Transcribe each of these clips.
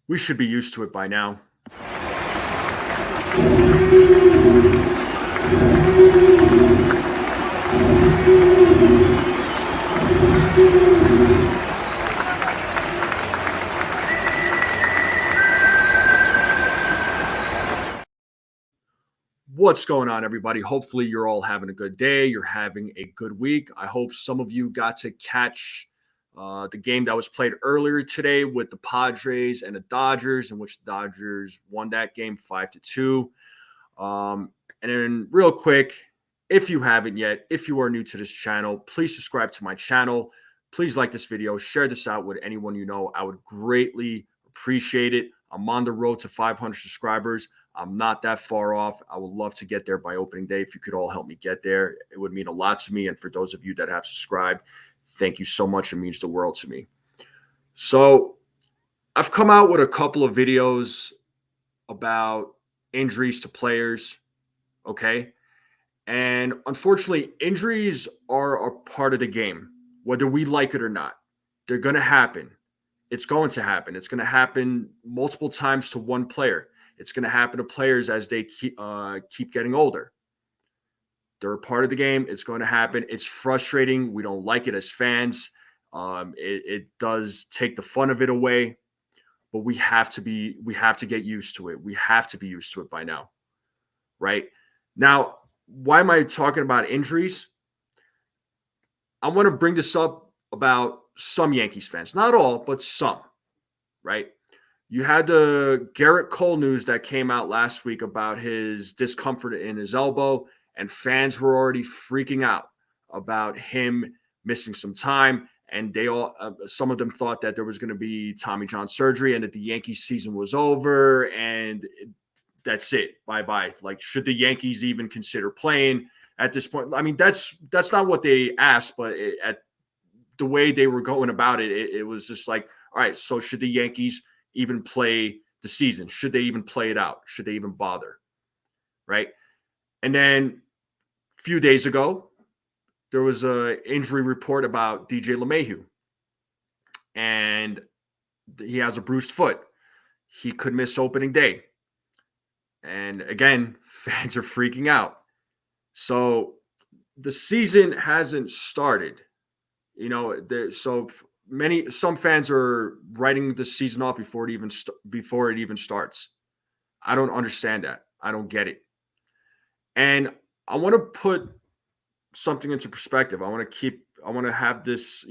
We should be used to it by now. What's going on, everybody? Hopefully, you're all having a good day. You're having a good week. I hope some of you got to catch the game that was played earlier today with the Padres and the Dodgers, in which the Dodgers won that game 5-2. And then, real quick, if you haven't yet, if you are new to this channel, please subscribe to my channel. Please like this video, share this out with anyone you know. I would greatly appreciate it. I'm on the road to 500 subscribers. I'm not that far off. I would love to get there by opening day. If you could all help me get there, it would mean a lot to me. And for those of you that have subscribed, thank you so much. It means the world to me. So I've come out with a couple of videos about injuries to players. Okay. And unfortunately, injuries are a part of the game, whether we like it or not. They're going to happen. It's going to happen. It's going to happen multiple times to one player. It's going to happen to players as they keep getting older. They're a part of the game. It's going to happen. It's frustrating. We don't like it as fans. It does take the fun of it away, but we have to get used to it. We have to be used to it by now, right? Now, why am I talking about injuries? I want to bring this up about some Yankees fans, not all, but some, right? You had the Gerrit Cole news that came out last week about his discomfort in his elbow, and fans were already freaking out about him missing some time. And they all, some of them thought that there was going to be Tommy John surgery and that the Yankees season was over and that's it. Bye-bye. Like, should the Yankees even consider playing at this point? I mean, that's not what they asked, but at the way they were going about it, it was just like, all right, so should the Yankees even play the season? Should they even play it out? Should they even bother? Right. And then a few days ago, there was an injury report about DJ Lemahieu. And he has a bruised foot. He could miss opening day. And again, fans are freaking out. So the season hasn't started. You know, some fans are writing the season off before it even starts. I don't understand that. I don't get it. And I want to put something into perspective. I want to have this,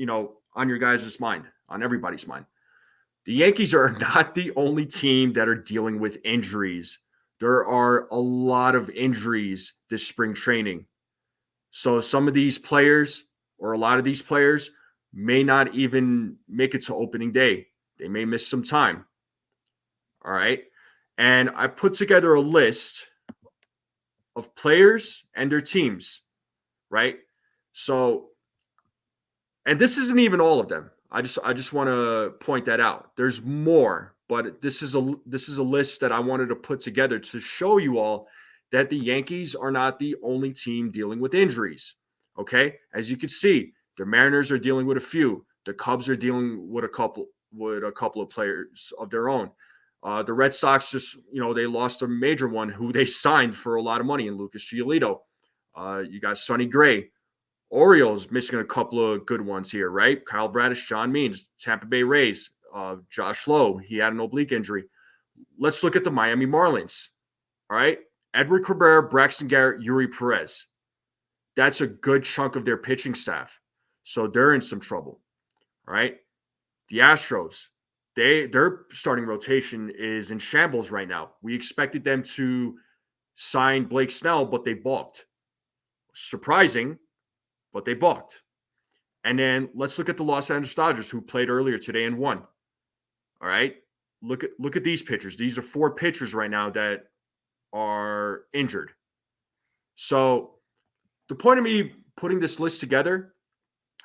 on your guys' mind, on everybody's mind. The Yankees are not the only team that are dealing with injuries. There are a lot of injuries this spring training. So some of these players, or a lot of these players, may not even make it to opening day. They may miss some time. All right. And I put together a list of players and their teams, right? So, and this isn't even all of them. I just want to point that out. There's more, but this is a list that I wanted to put together to show you all that the Yankees are not the only team dealing with injuries. Okay? As you can see, the Mariners are dealing with a few. The Cubs are dealing with a couple of players of their own. The Red Sox just, they lost a major one who they signed for a lot of money in Lucas Giolito. You got Sonny Gray. Orioles missing a couple of good ones here, right? Kyle Bradish, John Means, Tampa Bay Rays, Josh Lowe. He had an oblique injury. Let's look at the Miami Marlins. All right. Edward Cabrera, Braxton Garrett, Yuri Perez. That's a good chunk of their pitching staff. So they're in some trouble. All right. The Astros, their starting rotation is in shambles right now. We expected them to sign Blake Snell, but they balked. Surprising, but they balked. And then let's look at the Los Angeles Dodgers, who played earlier today and won. All right. Look at these pitchers. These are 4 pitchers right now that are injured. So the point of me putting this list together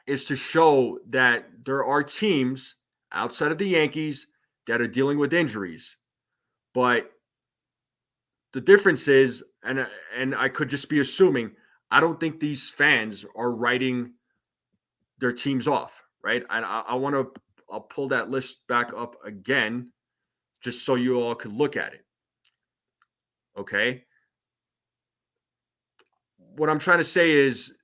is to show that there are teams outside of the Yankees that are dealing with injuries. But the difference is, and I could just be assuming, I don't think these fans are writing their teams off, right? And I'll pull that list back up again just so you all could look at it. Okay. What I'm trying to say is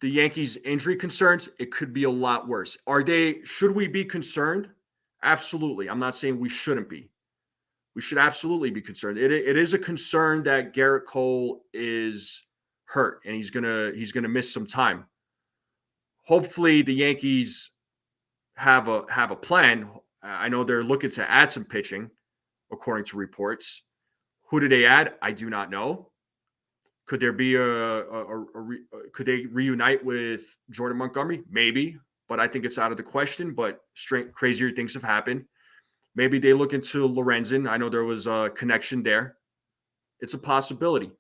the Yankees' injury concerns, it could be a lot worse. Should we be concerned? Absolutely. I'm not saying we shouldn't be. We should absolutely be concerned. It is a concern that Gerrit Cole is hurt and he's gonna miss some time. Hopefully, the Yankees have a plan. I know they're looking to add some pitching, according to reports. Who do they add? I do not know. Could there be could they reunite with Jordan Montgomery? Maybe, but I think it's out of the question. But crazier things have happened. Maybe they look into Lorenzen. I know there was a connection there. It's a possibility.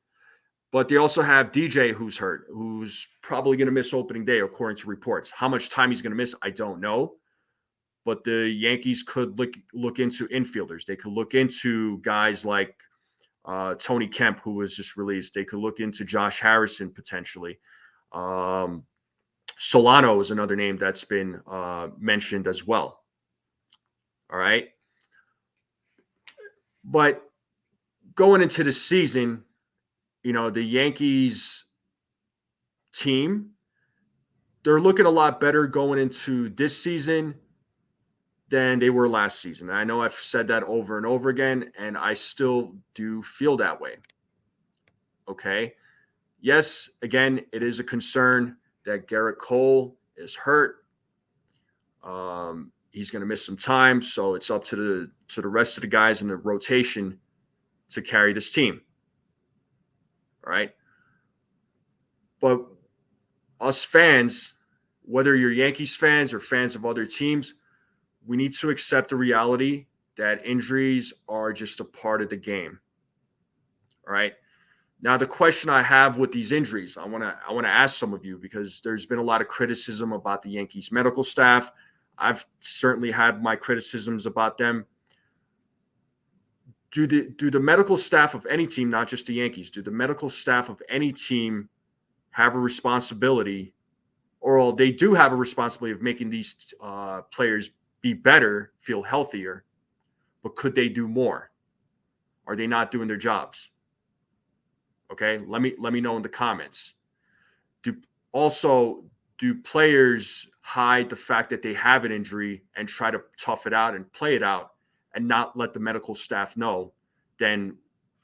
But they also have DJ who's hurt, who's probably going to miss opening day, according to reports. How much time he's going to miss, I don't know. But the Yankees could look into infielders. They could look into guys like Tony Kemp, who was just released. They could look into Josh Harrison potentially. Solano is another name that's been mentioned as well. All right. But going into the season, the Yankees team, they're looking a lot better going into this season than they were last season. I know I've said that over and over again, and I still do feel that way. Okay. Yes, again, it is a concern that Gerrit Cole is hurt. He's going to miss some time, so it's up to the rest of the guys in the rotation to carry this team. All right. But us fans, whether you're Yankees fans or fans of other teams, we need to accept the reality that injuries are just a part of the game. All right. Now, the question I have with these injuries, I want to ask some of you, because there's been a lot of criticism about the Yankees medical staff. I've certainly had my criticisms about them. Do the medical staff of any team, not just the Yankees, do the medical staff of any team have a responsibility, or they do have a responsibility of making these players be better, feel healthier, but could they do more? Are they not doing their jobs? Okay, let me know in the comments. Do players hide the fact that they have an injury and try to tough it out and play it out and not let the medical staff know? Then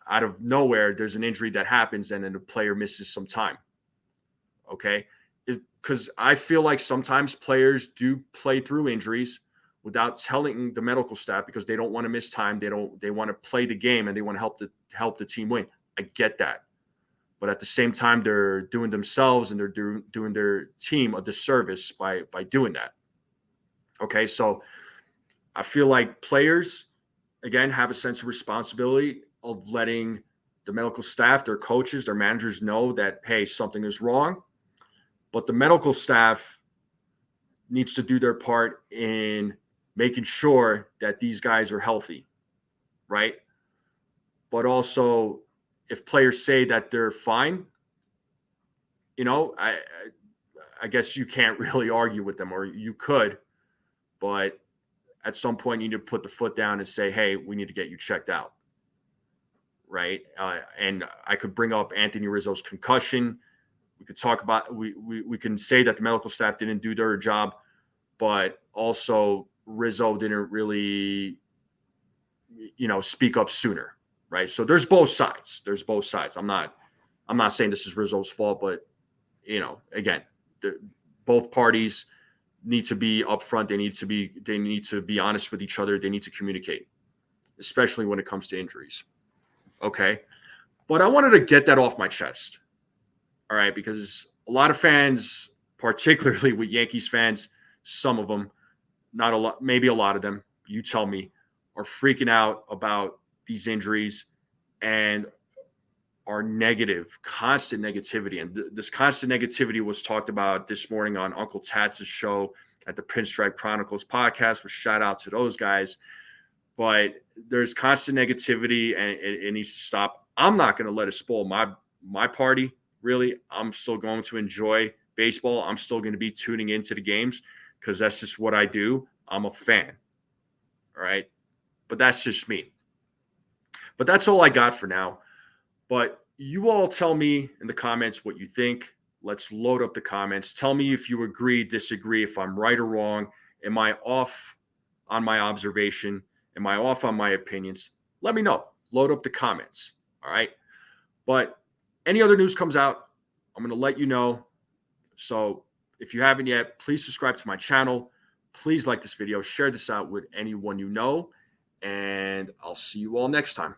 out of nowhere, there's an injury that happens and then the player misses some time. Okay, because I feel like sometimes players do play through injuries without telling the medical staff because they don't want to miss time. They want to play the game and they want to help the team win. I get that. But at the same time, they're doing themselves and they're doing their team a disservice by doing that. Okay, so I feel like players, again, have a sense of responsibility of letting the medical staff, their coaches, their managers know that, hey, something is wrong. But the medical staff needs to do their part in making sure that these guys are healthy, right? But also, if players say that they're fine, I guess you can't really argue with them, or you could, but at some point you need to put the foot down and say, hey, we need to get you checked out, right? And I could bring up Anthony Rizzo's concussion. We could talk about, we can say that the medical staff didn't do their job, but also Rizzo didn't really, speak up sooner, right? So there's both sides. I'm not saying this is Rizzo's fault, but again, both parties need to be upfront. They need to be honest with each other. They need to communicate, especially when it comes to injuries. Okay. But I wanted to get that off my chest. All right. Because a lot of fans, particularly with Yankees fans, some of them, not a lot, maybe a lot of them, you tell me, are freaking out about these injuries and are constant negativity. And this constant negativity was talked about this morning on Uncle Tatz's show at the Pinstripe Chronicles podcast, which shout out to those guys. But there's constant negativity and it needs to stop. I'm not going to let it spoil my party, really. I'm still going to enjoy baseball. I'm still going to be tuning into the games because that's just what I do. I'm a fan. All right. But that's just me. But that's all I got for now. But you all tell me in the comments what you think. Let's load up the comments. Tell me if you agree, disagree, if I'm right or wrong. Am I off on my observation? Am I off on my opinions? Let me know. Load up the comments. All right. But any other news comes out, I'm going to let you know. So if you haven't yet, please subscribe to my channel. Please like this video. Share this out with anyone you know. And I'll see you all next time.